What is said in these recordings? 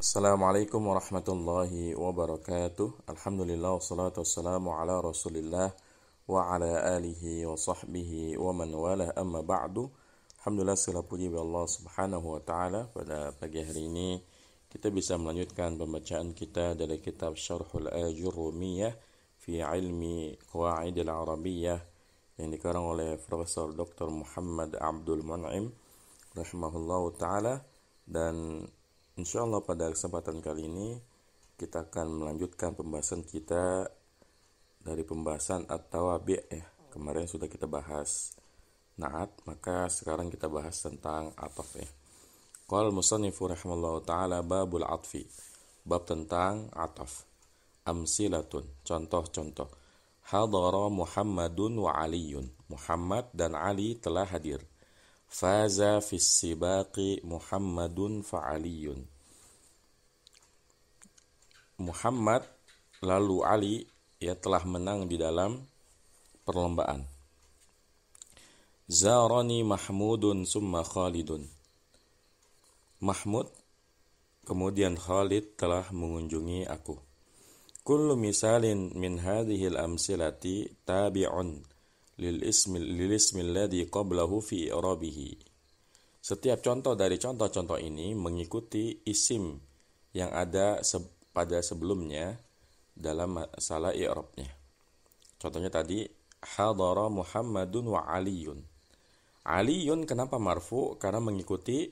Assalamualaikum warahmatullahi wabarakatuh. Alhamdulillah wassalatu wassalamu ala Rasulillah wa ala alihi wa sahbihi wa man walah, amma ba'du. Alhamdulillah, segala puji bagi Allah Subhanahu wa taala. Pada pagi hari ini kita bisa melanjutkan pembacaan kita dari kitab Syarhul Ajurrumiyah fi Ilmi Qawaidil Arabiyyah yang dikarang oleh Profesor Dr. Muhammad Abdul Mun'im rahimahullahu taala. Dan insyaallah pada kesempatan kali ini kita akan melanjutkan pembahasan kita dari pembahasan at-tawabi' ya. Kemarin sudah kita bahas na'at, maka sekarang kita bahas tentang ataf ya. Qala al-musannifu rahimallahu ta'ala babul atfi, bab tentang ataf. Amsilatun, contoh-contoh. Hadara Muhammadun wa Aliyun, Muhammad dan Ali telah hadir. Faza fis sibaqi Muhammadun fa'aliyun, Muhammad lalu Ali ya telah menang di dalam perlombaan. Zarani Mahmudun summa Khalidun, Mahmud kemudian Khalid telah mengunjungi aku. Kullu misalin min hadhil amsilati tabi'un lil ismi alladhi qablahu fi i'rabihi. Setiap contoh dari contoh-contoh ini mengikuti isim yang ada pada sebelumnya dalam masalah i'rabnya. Contohnya tadi hadara Muhammadun wa Aliyun. Aliyun kenapa marfu? Karena mengikuti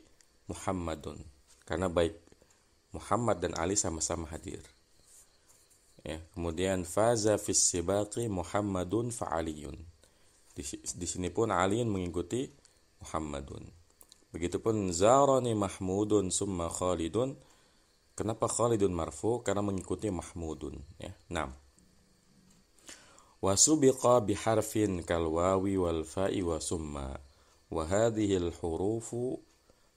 Muhammadun. Karena baik Muhammad dan Ali sama-sama hadir. Ya, kemudian faza fis sibaqi Muhammadun fa Aliyun. Di sini pun Aliun mengikuti Muhammadun. Begitupun zarani Mahmudun summa Khalidun. Kenapa Khalidun marfu? Karena mengikuti Mahmudun ya. 6. Wa subiqa biharfin kal wawi wal fa'i wa summa. Wa hadhihi al hurufu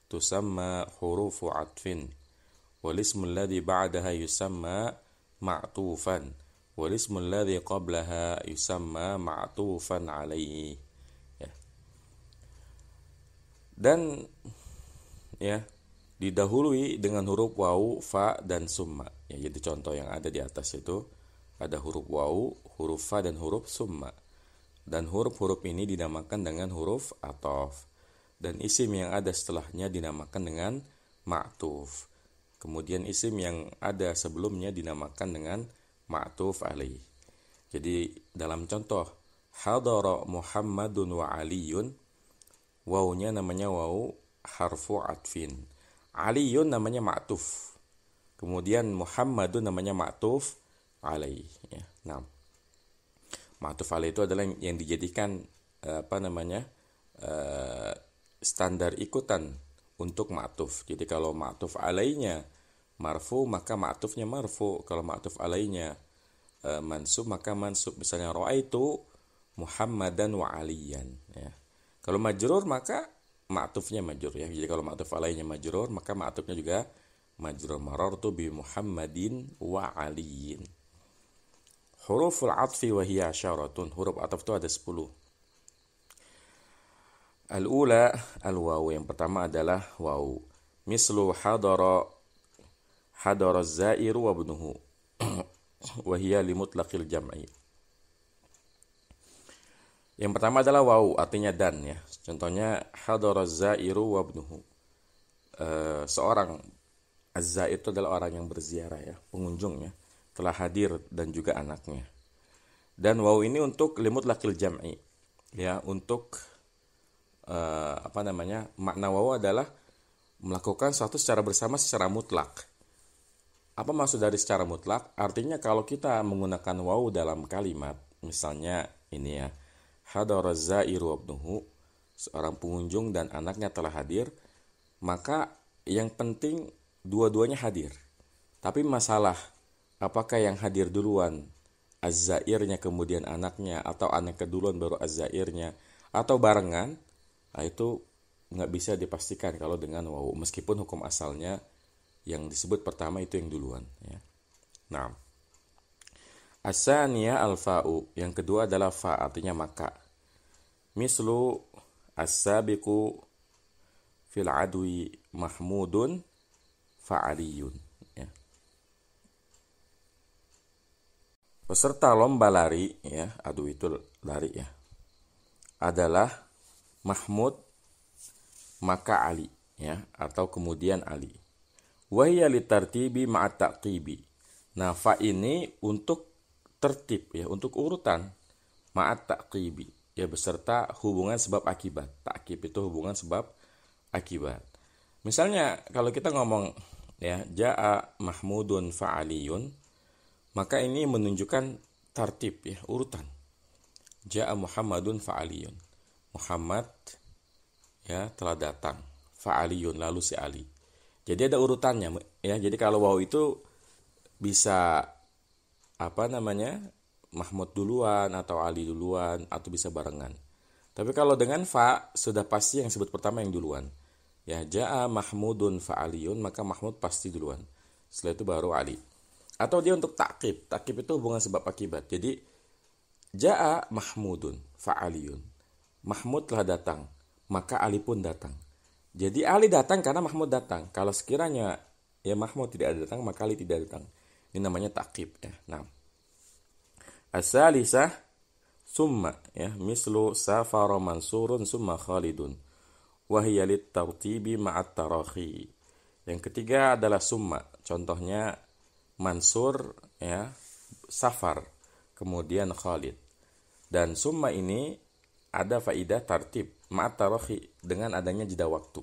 tusamma hurufu atfin. Wal ismu alladhi ba'daha yusamma ma'tufan. Wal ismu alladhi qablaha yusamma ma'tufan alaihi ya. Dan ya didahului dengan huruf wawu, fa dan summa ya. Jadi contoh yang ada di atas itu ada huruf wawu, huruf fa dan huruf summa. Dan huruf-huruf ini dinamakan dengan huruf ataf. Dan isim yang ada setelahnya dinamakan dengan ma'tuf. Kemudian isim yang ada sebelumnya dinamakan dengan ma'tuf alaih. Jadi dalam contoh hadara Muhammadun wa Aliyun, wawunya namanya wawu harfu atfin. Aliyun namanya ma'tuf. Kemudian Muhammadun namanya ma'tuf alaih ya. Nah, ma'tuf alaih itu adalah yang dijadikan standar ikutan untuk ma'tuf. Jadi kalau ma'tuf alaihnya marfu maka ma'tufnya marfu, kalau ma'tuf alainya mansub maka mansub. Misalnya ra'aitu Muhammadan wa Aliyan ya. Kalau majrur maka ma'tufnya majrur ya. Jadi kalau ma'tuf alainya majrur maka ma'tufnya juga majrur. Marartu bi Muhammadin wa Aliyin. Huruful atfi wa hiya asyaratun. Huruf ataf itu ada 10. Al-ula al-wawu, yang pertama adalah wawu. Mislu hadara az-zairu wa ibnuhu wa hiya limutlaqil jam'i. Yang pertama adalah wawu, artinya dan ya. Contohnya hadara az-zairu wa ibnuhu. Seorang az-zair itu adalah orang yang berziarah ya, pengunjung ya, telah hadir dan juga anaknya. Dan wawu ini untuk limutlaqil jam'i ya, untuk makna wawu adalah melakukan sesuatu secara bersama secara mutlak. Apa maksud dari secara mutlak? Artinya kalau kita menggunakan wawu dalam kalimat, misalnya ini ya, hadara az-zairu wa ibnuhu, seorang pengunjung dan anaknya telah hadir, maka yang penting dua-duanya hadir. Tapi masalah apakah yang hadir duluan az-zairnya kemudian anaknya, atau anaknya duluan baru az-zairnya, atau barengan, nah itu nggak bisa dipastikan kalau dengan wawu, meskipun hukum asalnya yang disebut pertama itu yang duluan ya. Nah, as-saniyah al-fa'u, yang kedua adalah fa, artinya maka. Mislu as-sabiqu fil adwi Mahmudun fa'aliyun. ya. Peserta lomba lari, ya, adu itu lari ya, adalah Mahmud maka Ali, ya, atau kemudian Ali. Wahya litartibi ma'at taqibi. Nah, fa ini untuk tertib ya, untuk urutan, ma'at taqibi, ya, beserta hubungan sebab akibat. Takib itu hubungan sebab akibat. Misalnya kalau kita ngomong ya, jaa Mahmudun fa'aliyun, maka ini menunjukkan tartib ya, urutan. Ja'a Muhammadun fa'aliyun. Muhammad ya telah datang. Fa'aliyun, lalu si Ali. Jadi ada urutannya ya. Jadi kalau waw itu bisa Mahmud duluan atau Ali duluan atau bisa barengan. Tapi kalau dengan fa sudah pasti yang sebut pertama yang duluan. Ya, ja'a Mahmudun fa'aliyun, maka Mahmud pasti duluan. Setelah itu baru Ali. Atau dia untuk takkib. Takkib itu hubungan sebab akibat. Jadi ja'a Mahmudun fa'aliyun. Mahmud telah datang, maka Ali pun datang. Jadi Ali datang karena Mahmud datang. Kalau sekiranya ya Mahmud tidak datang, maka Ali tidak datang. Ini namanya takkib ya. Nah, as-salisah summa ya, mislu safara Mansurun summa Khalidun. Wa hiya lit-tartibi ma'at tarakhi. Yang ketiga adalah summa. Contohnya Mansur ya, safar, kemudian Khalid. Dan summa ini ada faidah tartib ma'at tarakhi, dengan adanya jeda waktu.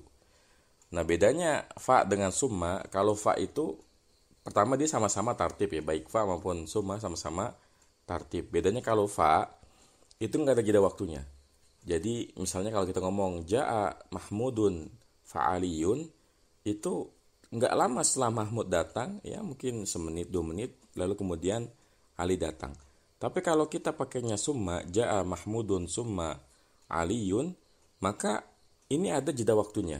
Nah, bedanya fa dengan summa, kalau fa itu pertama dia sama-sama tartib ya, baik fa maupun summa sama-sama tartib. Bedanya kalau fa itu nggak ada jeda waktunya. Jadi misalnya kalau kita ngomong ja'a Mahmudun fa'aliyun, itu nggak lama setelah Mahmud datang, ya mungkin semenit 2 menit, lalu kemudian Ali datang. Tapi kalau kita pakainya summa, ja'a Mahmudun summa Aliyun, maka ini ada jeda waktunya.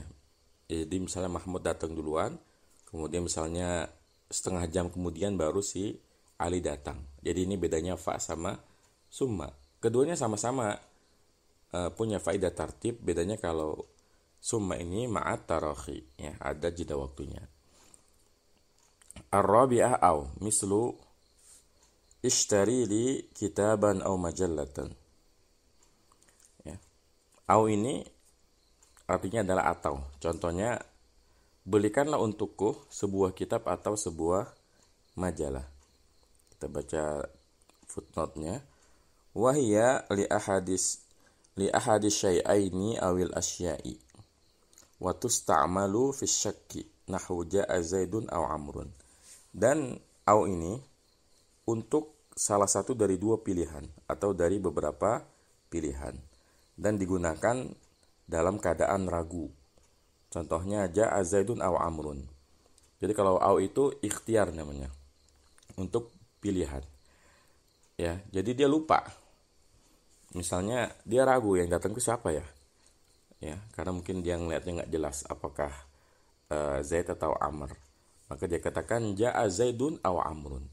Jadi misalnya Mahmud datang duluan, kemudian misalnya setengah jam kemudian baru si Ali datang. Jadi ini bedanya fa sama summa. Keduanya sama-sama punya faedah tartib, bedanya kalau summa ini ma'at tarakhi ya, ada jeda waktunya. Ar-rabi'ah aw mislu ishtari li kitaban aw majallatan. Ya. Aw ini artinya adalah atau. Contohnya, belikanlah untukku sebuah kitab atau sebuah majalah. Kita baca footnote-nya. Wahia li ahadis syai'aini awil asya'i wa tusta'malu fi syakki nahwu ja'a Zaidun aw Amrun. Dan au ini untuk salah satu dari 2 pilihan atau dari beberapa pilihan dan digunakan dalam keadaan ragu. Contohnya ja'a Zaidun aw Amrun. Jadi kalau au itu ikhtiar namanya, untuk pilihan. Ya, jadi dia lupa. Misalnya dia ragu yang datang ke siapa ya? Ya, karena mungkin dia ngelihatnya nggak jelas apakah Zaid atau Amr. Maka dia katakan ja'a Zaidun aw Amrun.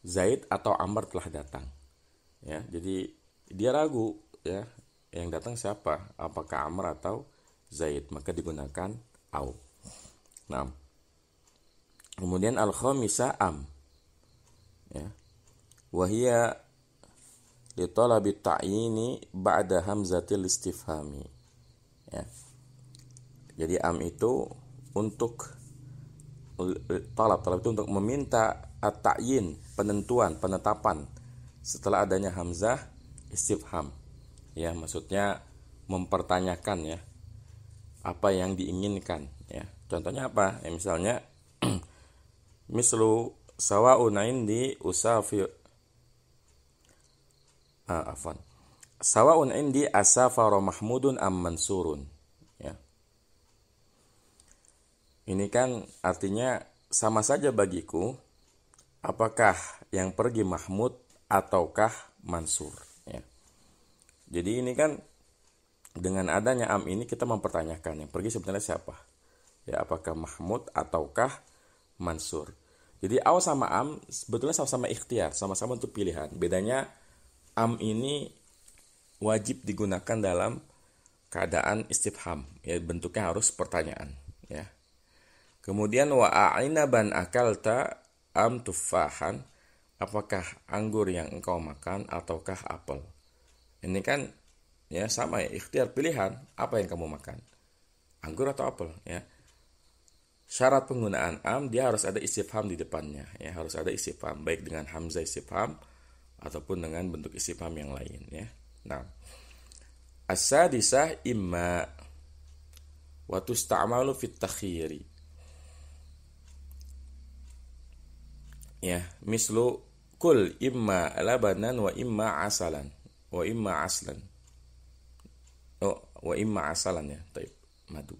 Zaid atau Amr telah datang. Ya, jadi dia ragu ya, yang datang siapa? Apakah Amr atau Zaid? Maka digunakan au. Nah, kemudian al-khamisah am. Ya. Wahia li talabi ta'yini ba'da hamzatil istifhami. Ya. Jadi am itu untuk talab itu untuk meminta at-ta'yin, penentuan, penetapan setelah adanya hamzah istifham. Ya, maksudnya mempertanyakan ya, apa yang diinginkan ya. Contohnya apa? Ya, misalnya mislu sawa'un indi usafir sawa'un indi asafara Mahmudun am Mansurun. Ya. Ini kan artinya sama saja bagiku apakah yang pergi Mahmud ataukah Mansur. Ya. Jadi ini kan dengan adanya am ini kita mempertanyakan yang pergi sebenarnya siapa. Ya, apakah Mahmud ataukah Mansur. Jadi aw sama am sebetulnya sama-sama ikhtiar, sama-sama untuk pilihan. Bedanya am ini wajib digunakan dalam keadaan istifham, ya bentuknya harus pertanyaan, ya. Kemudian wa a'inaban akalta am tuffahan, apakah anggur yang engkau makan ataukah apel. Ini kan ya sama ya, ikhtiar pilihan, apa yang kamu makan? Anggur atau apel ya. Syarat penggunaan am, dia harus ada istifham di depannya ya, harus ada istifham baik dengan hamzah istifham ataupun dengan bentuk istifham yang lain ya. Nah, as-sadisah imma wa tusta'malu fit takhiri. Ya, mislu kul imma labanan wa imma asalan wa imma aslan. Oh, wa imma asalan ya, taib, madu.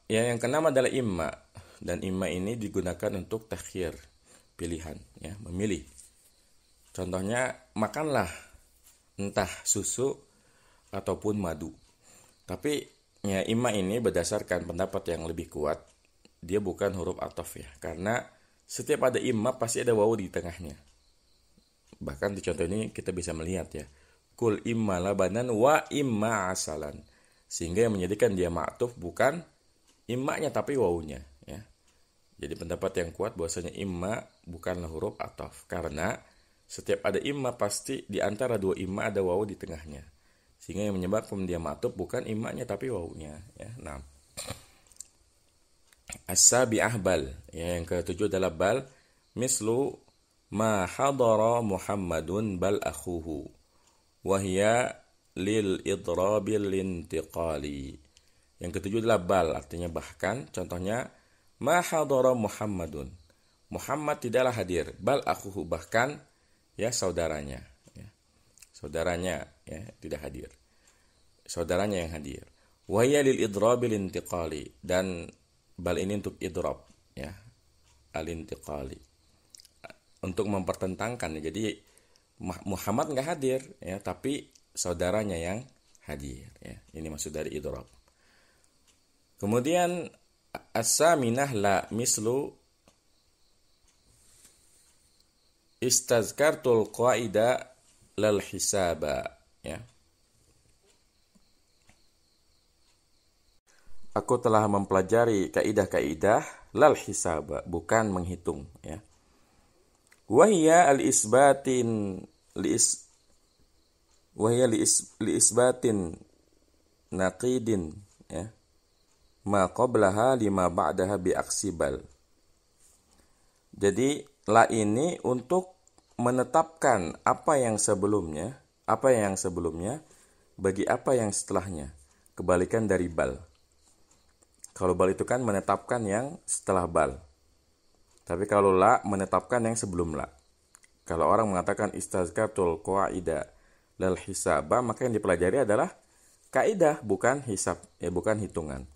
Ya, yang keenam adalah imma, dan imma ini digunakan untuk takhir, pilihan ya, memilih. Contohnya, makanlah entah susu ataupun madu. Tapi ya, imma ini berdasarkan pendapat yang lebih kuat, dia bukan huruf ataf ya, karena setiap ada imma pasti ada wawu di tengahnya. Bahkan di contoh ini kita bisa melihat ya, kul imma labanan wa imma asalan, sehingga yang menjadikan dia ma'tuf bukan immanya tapi wawunya ya. Jadi pendapat yang kuat bahwasanya imma bukanlah huruf ataf, karena setiap ada imma pasti di antara dua imma ada wawu di tengahnya, sehingga yang menyebabkan dia ma'tuf bukan immanya tapi wawunya ya. Nah, as-sabi'ah bal ya, yang ketujuh adalah bal, mislu ma hadara Muhammadun bal akhuhu wa hiya lil idrabil intiqali. Yang ketujuh adalah bal, artinya bahkan. Contohnya, ma hadara Muhammadun, Muhammad tidaklah hadir, bal akhuhu, bahkan ya saudaranya ya. Saudaranya ya tidak hadir, saudaranya yang hadir. Wa hiya lil idrabil intiqali, dan bal ini untuk idrab ya, al-intiqali, untuk mempertentangkan. Jadi Muhammad nggak hadir ya, tapi saudaranya yang hadir ya. Ini maksud dari idrab. Kemudian as-saminah la, mislu istazkartul qaida lal hisaba ya. Aku telah mempelajari kaidah-kaidah lal hisaba, bukan menghitung ya. Wahia al-isbatin li-isbatin naqidin ya, ma qablaha lima ba'daha bi aksibal. Jadi la ini untuk menetapkan apa yang sebelumnya bagi apa yang setelahnya, kebalikan dari bal. Kalau bal itu kan menetapkan yang setelah bal. Tapi kalau la menetapkan yang sebelum la. Kalau orang mengatakan istazkartul qaida lal hisaba, maka yang dipelajari adalah kaidah, bukan hisab, ya bukan hitungan.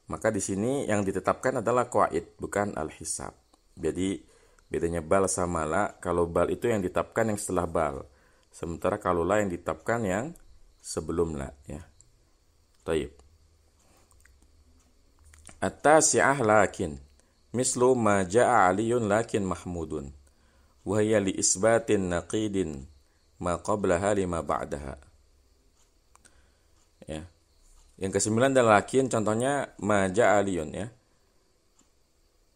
Maka di sini yang ditetapkan adalah qaid, bukan al-hisab. Jadi bedanya bal sama la, kalau bal itu yang ditetapkan yang setelah bal. Sementara kalau la yang ditetapkan yang sebelum la ya. Taib. At-tasi'ah lakin, mislu ma ja'a aliyun lakin mahmudun wa hiya li isbatin naqidin ma qablaha lima ba'daha ya. Yang kesembilan adalah lakin, contohnya ma ja'a aliyun ya,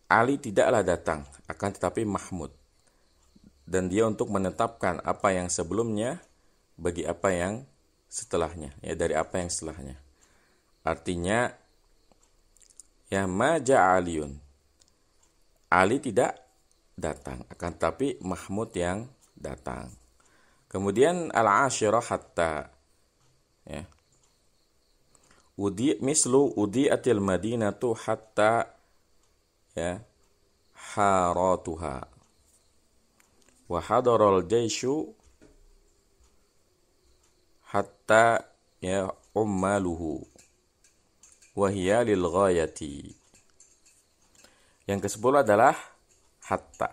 Ali tidaklah datang, akan tetapi mahmud, dan dia untuk menetapkan apa yang sebelumnya bagi apa yang setelahnya ya, dari apa yang setelahnya. Artinya ya, ma ja'a aliyun, Ali tidak datang, akan tapi Mahmud yang datang. Kemudian al-ashirah hatta ya. Mislu udiatil madinatu hatta ya haratuha wa hadaral jaishu hatta ya ummaluhu wa hiya lil ghayati. Yang ke-10 adalah hatta,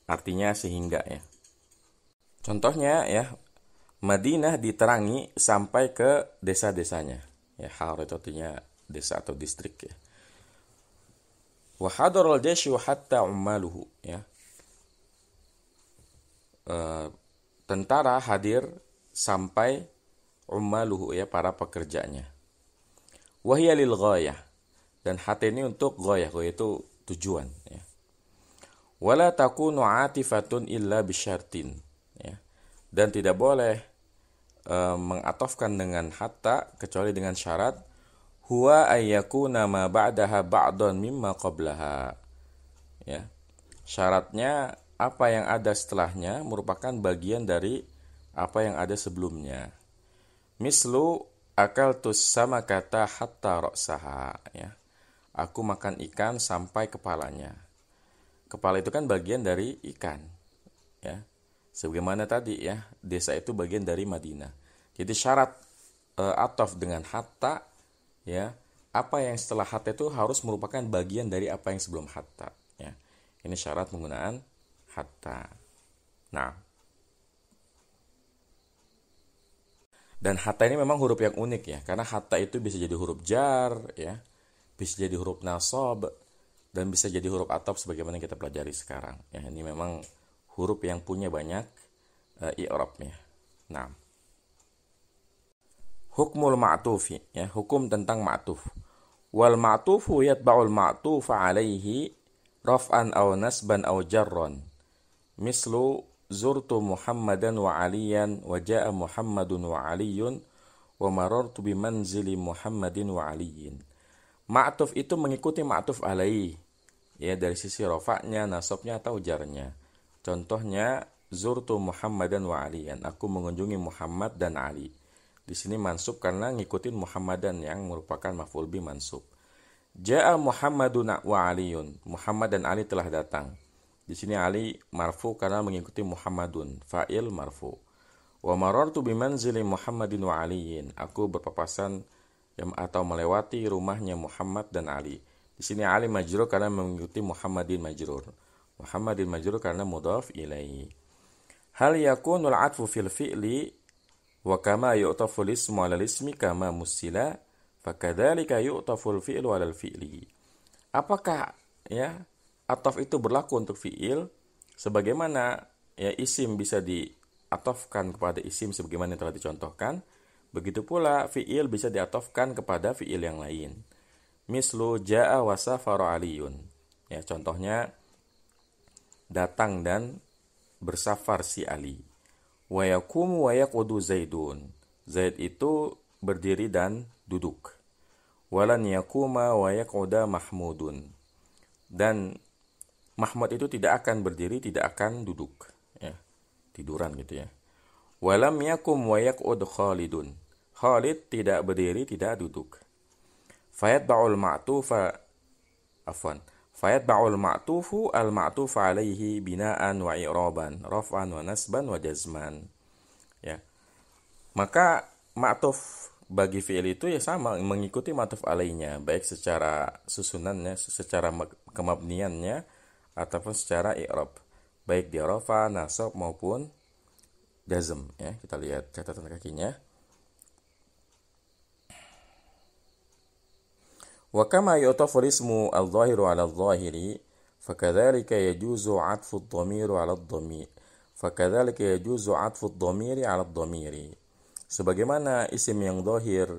artinya sehingga ya. Contohnya ya, Madinah diterangi sampai ke desa-desanya ya, har itu artinya desa atau distrik ya. Wa hadaral jaishu hatta ummaluhu ya, tentara hadir sampai ummaluhu ya, para pekerjanya. Wahya lil ghayah. Dan hatta ini untuk ghayah, itu tujuan. Ya. Wala takunu atifatun illa bisyartin. Ya. Dan tidak boleh mengatofkan dengan hatta kecuali dengan syarat huwa ayyakuna ma ba'daha ba'dan mimma qablaha. Ya. Syaratnya apa yang ada setelahnya merupakan bagian dari apa yang ada sebelumnya. Mislu akaltus sama kata hatta ra'saha, ya. Aku makan ikan sampai kepalanya. Kepala itu kan bagian dari ikan, ya. Sebagaimana tadi, ya, desa itu bagian dari Madinah. Jadi syarat ataf dengan hatta, ya, apa yang setelah hatta itu harus merupakan bagian dari apa yang sebelum hatta, ya. Ini syarat penggunaan hatta. Nah, dan hatta ini memang huruf yang unik, ya, karena hatta itu bisa jadi huruf jar, ya, bisa jadi huruf nasab, dan bisa jadi huruf ataf sebagaimana kita pelajari sekarang. Ya, ini memang huruf yang punya banyak i'rabnya. Nah, hukmul ma'tufi, ya, hukum tentang ma'tuf. Wal ma'tufu yatba'ul ma'tufa alaihi raf'an aw nasban aw jarran. Mislu zurtu Muhammadan wa Aliyan wa ja'a Muhammadun wa Aliyun wa marartu bimanzili Muhammadin wa Aliyin. Ma'tuf itu mengikuti ma'tuf alaihi, ya, dari sisi rafa'nya, nasabnya atau jarnya. Contohnya zurtu Muhammadan wa Aliyan, aku mengunjungi Muhammad dan Ali. Di sini mansub karena ngikutin Muhammadan yang merupakan maf'ul bi mansub. Ja'a Muhammadun wa Aliyun, Muhammad dan Ali telah datang. Di sini Ali marfu karena mengikuti Muhammadun, fa'il marfu. Wa marartu bimanzili Muhammadin wa Aliyin, aku berpapasan atau melewati rumahnya Muhammad dan Ali. Di sini Ali majrur karena mengikuti Muhammadin majrur. Muhammadin majrur karena mudhaf ilaihi. Hal yakunul atfu fil fi'li wa kama yu'tafu al-ismu 'ala al-ismi kama musila fakadzalika yu'tafu al-fi'lu 'ala al-fi'li. Apakah, ya, ataf itu berlaku untuk fi'il sebagaimana, ya, isim bisa diatofkan kepada isim sebagaimana yang telah dicontohkan. Begitu pula fi'il bisa diatofkan kepada fi'il yang lain. Mislu ja'a wa safara Aliyun. Ya, contohnya datang dan bersafar si Ali. Wa yaqumu wa yaqudu Zaidun. Zaid itu berdiri dan duduk. Walan yaquma wa yaquda Mahmudun. Dan Mahmud itu tidak akan berdiri, tidak akan duduk, ya. Tiduran gitu, ya. Walam yakum wa yaq'ud Khalidun. Khalid tidak berdiri, tidak duduk. Fayatba'ul ma'tufa Fayatba'ul ma'tufu al-ma'tufa alaihi bina'an wa i'raban, raf'an wa nasban wa jazman. Ya. Maka ma'tuf bagi fi'il itu ya sama, mengikuti ma'tuf alaihinya, baik secara susunannya, secara kemabniannya, ataupun secara i'rab, baik di rafa, nasab maupun jazm, ya. Kita lihat catatan kakinya. Wa kama yu'tafu ismu al-dhahiru 'ala al-dhahiri fakadzalika yajuzu 'atfu ad-dhamiru 'ala ad-dhamir. Fakadzalika yajuzu 'atfu ad-dhamiri 'ala ad-dhamiri. Sebagaimana isim yang dhahir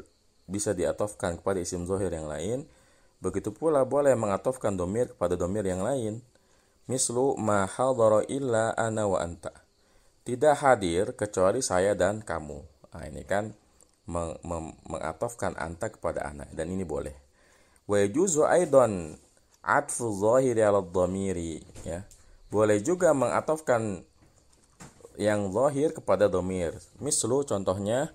bisa diatofkan kepada isim dhahir yang lain, begitu pula boleh mengatofkan dhamir kepada dhamir yang lain. Mislu ma hadara illa ana wa anta. Tidak hadir kecuali saya dan kamu. Nah, ini kan mengatofkan anta kepada ana, dan ini boleh. Wa yajuzu aidan 'atfu dhahiri 'ala dhamiri, ya. Boleh juga mengatofkan yang zahir kepada dhamir. Mislu, contohnya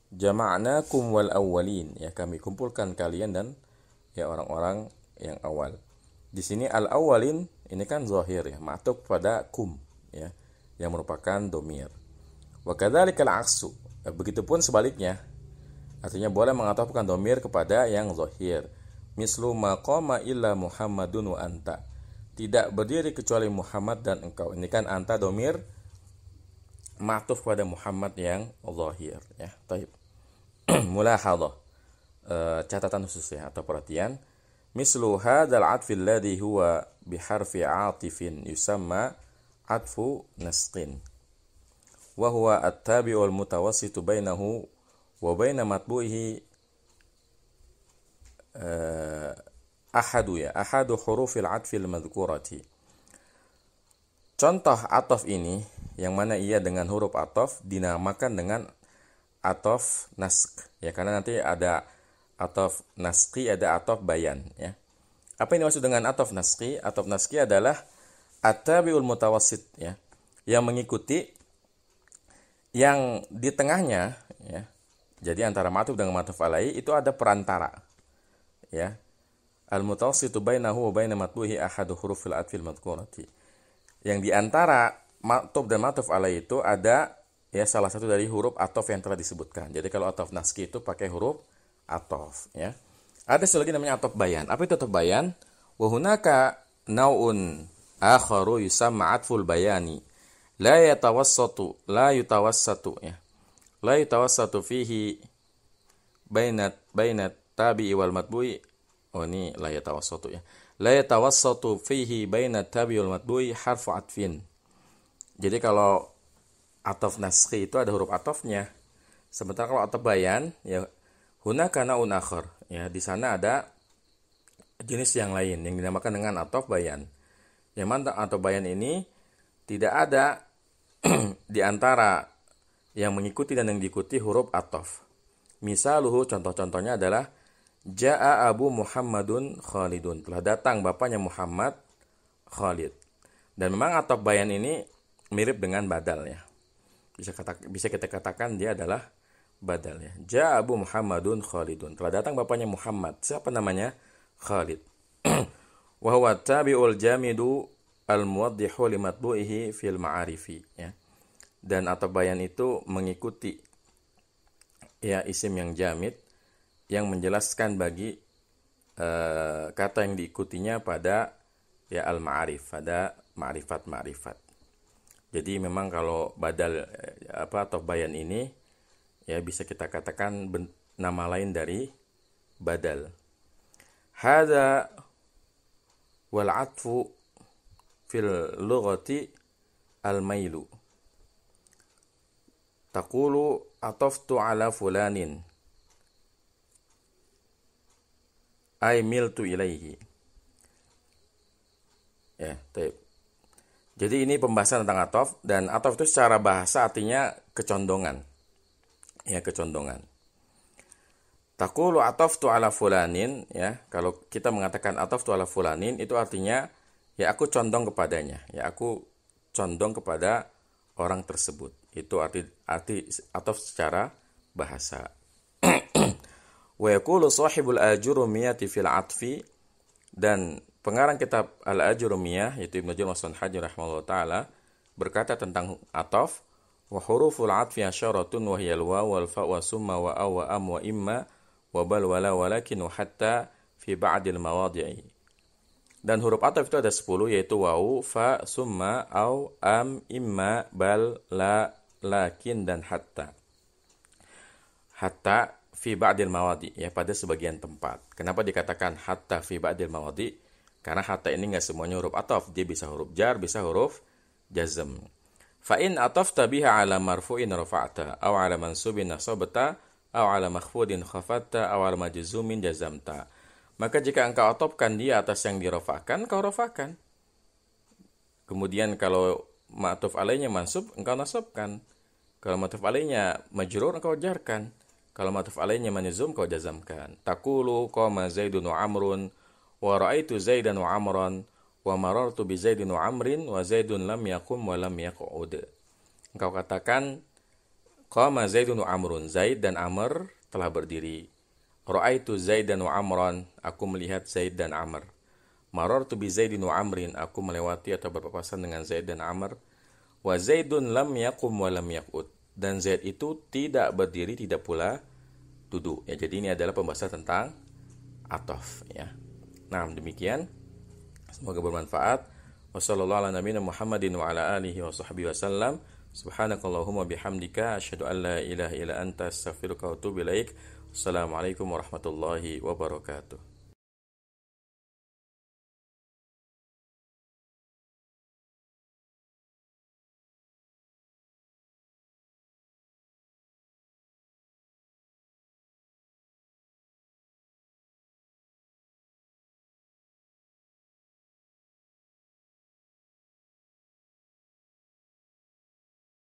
jama'nakum wal awwalin, ya, kami kumpulkan kalian dan, ya, orang-orang yang awal. Di sini al-awwalin ini kan zahir, ya, ma'tuf pada kum, ya, yang merupakan dhamir. Wa kadzalikal 'aksu. Begitupun sebaliknya. Artinya boleh mengatofkan dhamir kepada yang zahir. Mislu maqama illa Muhammadun wa anta. Tidak berdiri kecuali Muhammad dan engkau. Ini kan anta dhamir ma'tuf pada Muhammad yang zahir, ya. Taib. Mulahadhah. Catatan khusus, ya, atau perhatian. Mislu hadzal 'atfi alladhi huwa biharfi 'atifin yusamma 'atfu nasqin. Wa huwa at-tabi'ul mutawassitu bainahu wa baina matbu'ihi ahadu hurufil atfil madhkurati. Contoh atof ini yang mana ia dengan huruf atof dinamakan dengan atof nask, ya, karena nanti ada atof naski, ada atof bayan, ya. Apa yang dimaksud dengan atof naski? Atof naski adalah at-tabi'ul mutawassit, ya, yang mengikuti yang di tengahnya, ya. Jadi antara ma'tuf dengan ma'tuf alaihi itu ada perantara, ya. Al-mutawassitu bainahu wa baina matbuhi ahadu hurufil atfil madhkurati. Yang di antara ma'tuf dan ma'tuf alaihi itu ada, ya, salah satu dari huruf atof yang telah disebutkan. Jadi kalau atof naski itu pakai huruf atof, ya. Ada lagi namanya atof bayan. Apa itu atof bayan? Wa hunaka naun akharu yusamma atful bayani. La yutawassatu, ya. La yutawassatu fihi bainat tabi'i wal matbu'i. Oh, ini la yatawassatu, ya. La yatawassatu fihi bainat tabi'i wal matbu'i harfu atfin. Jadi kalau atof naskhi itu ada huruf atofnya. Sementara kalau atof bayan, ya, hunaka naun akhar, ya, di sana ada jenis yang lain yang dinamakan dengan atof bayan. Yang mana atof bayan ini tidak ada di antara yang mengikuti dan yang diikuti huruf atof. Misaluhu, contoh-contohnya adalah Ja'a Abu Muhammadun Khalidun. Telah datang bapaknya Muhammad Khalid. Dan memang atof bayan ini mirip dengan badal, ya. Bisa kita katakan dia adalah badal, ya. Ja'a Abu Muhammadun Khalidun. Telah datang bapaknya Muhammad. Siapa namanya? Khalid. Wa huwa tabi'ul jamidu al-muwaddihu li matbu'ihi fil ma'arifi, ya. Dan atof bayan itu mengikuti, ya, isim yang jamid yang menjelaskan bagi kata yang diikutinya pada, ya, al-ma'arif, pada ma'rifat. Jadi memang kalau badal atof bayan ini, ya, bisa kita katakan nama lain dari badal. Hadza wal atfu fil lughati al-mailu. Taqulu ataftu ala fulanin ay miltu ilaihi. Ya, taib. Jadi ini pembahasan tentang atof, dan atof itu secara bahasa artinya kecondongan. Ya, kecondongan. Taqulu ataftu ala fulanin, ya, kalau kita mengatakan ataftu ala fulanin itu artinya, ya, aku condong kepadanya, ya, aku condong kepada orang tersebut. Itu arti atof secara bahasa. Wa yaqulu sahibul ajurumiyati fil atfi, dan pengarang kitab Al-Ajurumiyah yaitu Ibnu Jurayj As-Sanhaji rahimahullah taala berkata tentang atof, wa huruful atfi asyaratun wa hiyal waw wal fa wa summa wa aw wa am wa imma wa bal wala walakin hatta fi ba'dil mawadhi'i. Dan huruf atof itu ada 10, yaitu waw, fa, summa, aw, am, imma, bal, la, lakin, dan hatta. Hatta fi ba'dil mawadi, ya, pada sebagian tempat. Kenapa dikatakan hatta fi ba'dil mawadi? Karena hatta ini enggak semuanya huruf atof, dia bisa huruf jar, bisa huruf jazm. Fa in atafta biha ala marfu'in rafa'ta, aw ala mansubin nasabta, aw ala makhfudin khafatta, aw ala majzumin jazamta. Maka jika engkau atofkan dia atas yang dirafa'kan, kau rafa'kan. Kemudian kalau ma'tuf alaihnya mansub, engkau nasabkan. Kalau ma'tuf alaihnya majrur, engkau jarkan. Kalau ma'tuf alaihnya manjzum, kau jazamkan. Taqulu qama Zaidun wa Amrun wa ra'aitu Zaidan wa Amran wa marartu bi Zaidin wa Amrin wa Zaidun lam yaqum wa lam yaq'ud. Engkau katakan qama Zaidun wa Amrun, Zaid dan Amr telah berdiri. Ra'aitu Zaidan wa Amran, aku melihat Zaid dan Amr. Marartu bi Zaidin wa Amrin, aku melewati atau berpapasan dengan Zaid dan Amr. Wa Zaidun lam yaqum wa lam yaq'ud, dan Zaid itu tidak berdiri, tidak pula duduk. Ya, jadi ini adalah pembahasan tentang atof, ya. Nah, demikian. Semoga bermanfaat. Wassallallahu ala nabiyina Muhammadin wa ala alihi wa sahbihi wasallam. Subhanakallahumma bihamdika asyhadu an la ilaha illa anta astaghfiruka wa atubu ilaik. Assalamualaikum warahmatullahi wabarakatuh.